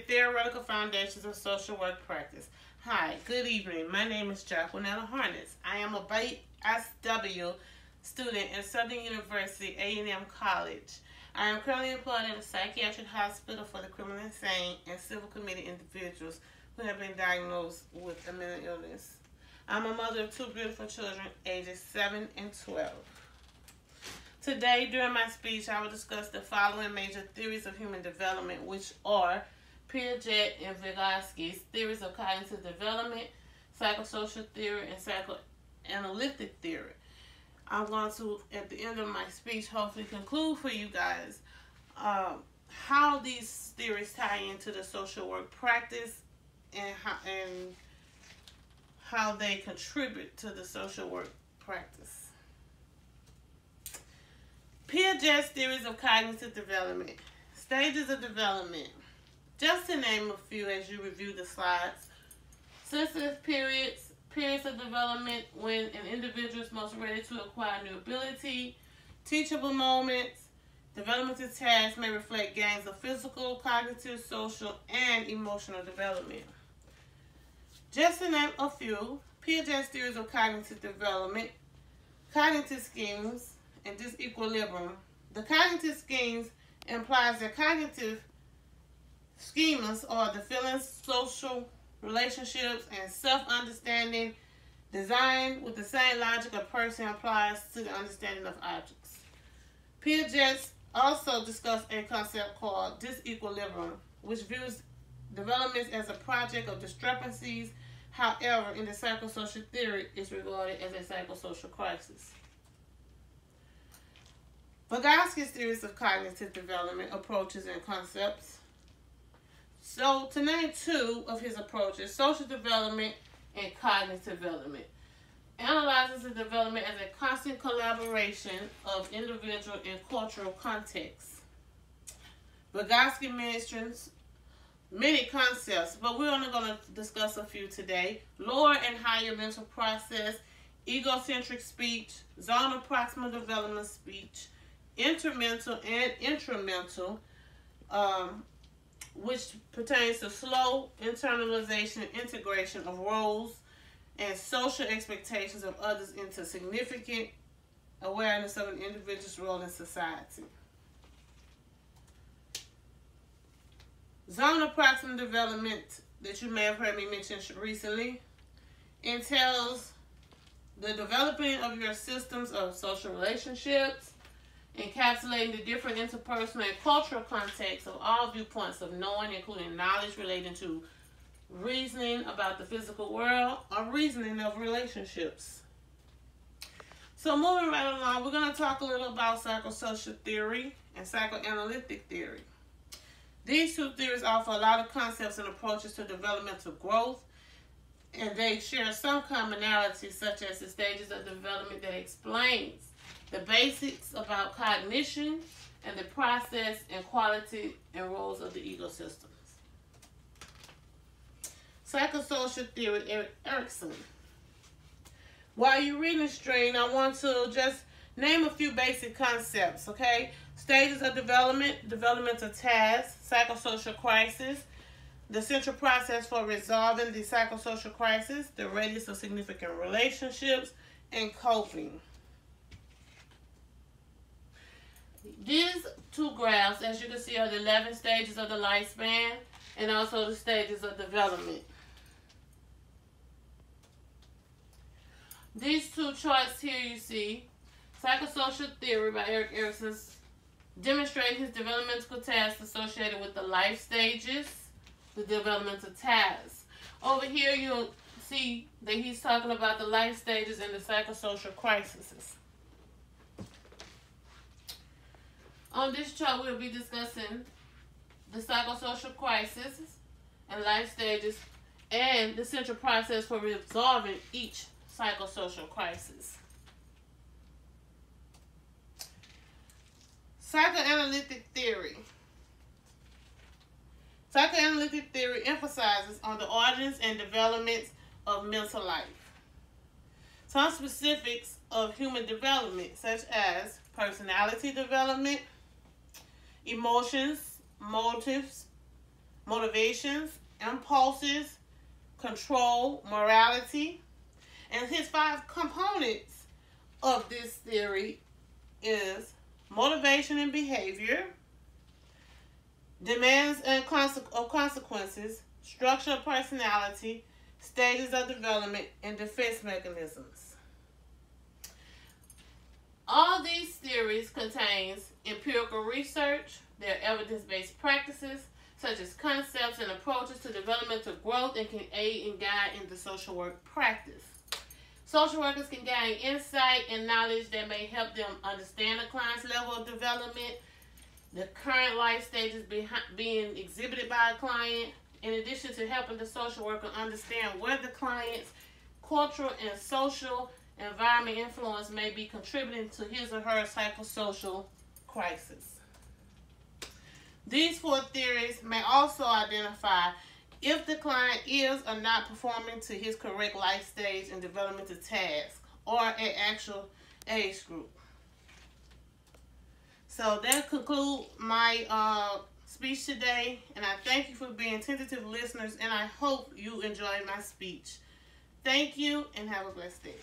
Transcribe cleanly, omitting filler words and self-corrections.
Theoretical Foundations of Social Work Practice. Hi, good evening. My name is Jacqueline Harness. I am a BSW student at Southern University A&M College. I am currently employed at a psychiatric hospital for the criminally insane and civil committed individuals who have been diagnosed with a mental illness. I'm a mother of two beautiful children, ages 7 and 12. Today, during my speech, I will discuss the following major theories of human development, which are Piaget and Vygotsky's theories of cognitive development, psychosocial theory, and psychoanalytic theory. I'm going to, at the end of my speech, hopefully conclude for you guys how these theories tie into the social work practice and how they contribute to the social work practice. Piaget's theories of cognitive development. Stages of development. Just to name a few as you review the slides. Sensitive periods. Periods of development when an individual is most ready to acquire new ability. Teachable moments. Developmental tasks may reflect gains of physical, cognitive, social, and emotional development. Just to name a few. Piaget's theories of cognitive development. Cognitive schemes and disequilibrium. The cognitive schemes implies that cognitive schemas are the feelings, social relationships, and self-understanding designed with the same logic a person applies to the understanding of objects. Piaget also discussed a concept called disequilibrium, which views development as a project of discrepancies. However, in the psychosocial theory, it's regarded as a psychosocial crisis. Vygotsky's theories of cognitive development, approaches, and concepts. So, to name two of his approaches, social development and cognitive development, analyzes the development as a constant collaboration of individual and cultural contexts. Vygotsky mentions many concepts, but we're only going to discuss a few today. Lower and higher mental process, egocentric speech, zonal proximal development speech, intermental and intramental, which pertains to slow internalization and integration of roles and social expectations of others into significant awareness of an individual's role in society. Zonal proximal development, that you may have heard me mention recently, entails the developing of your systems of social relationships, encapsulating the different interpersonal and cultural contexts of all viewpoints of knowing, including knowledge relating to reasoning about the physical world or reasoning of relationships. So moving right along, we're going to talk a little about psychosocial theory and psychoanalytic theory. These two theories offer a lot of concepts and approaches to developmental growth, and they share some commonalities, such as the stages of development that explains the basics about cognition and the process and quality and roles of the ego systems. Psychosocial theory, Erik Erikson. While you're reading the string, I want to just name a few basic concepts, okay? Stages of development, developmental tasks, psychosocial crisis, the central process for resolving the psychosocial crisis, the radius of significant relationships, and coping. These two graphs, as you can see, are the 11 stages of the lifespan and also the stages of development. These two charts here you see, Psychosocial Theory by Erik Erikson, demonstrate his developmental tasks associated with the life stages, the developmental tasks. Over here you'll see that he's talking about the life stages and the psychosocial crises. On this chart, we'll be discussing the psychosocial crisis and life stages and the central process for resolving each psychosocial crisis. Psychoanalytic theory. Psychoanalytic theory emphasizes on the origins and developments of mental life. Some specifics of human development, such as personality development, emotions, motives, motivations, impulses, control, morality. And his 5 components of this theory is motivation and behavior, demands and consequences, structure of personality, stages of development, and defense mechanisms. All these theories contains empirical research, their evidence-based practices, such as concepts and approaches to developmental growth, and can aid and guide in the social work practice. Social workers can gain insight and knowledge that may help them understand a client's level of development, the current life stages being exhibited by a client, in addition to helping the social worker understand where the client's cultural and social environment influence may be contributing to his or her psychosocial crisis. These 4 theories may also identify if the client is or not performing to his correct life stage and developmental task, or an actual age group. So that concludes my speech today, and I thank you for being tentative listeners, and I hope you enjoyed my speech. Thank you, and have a blessed day.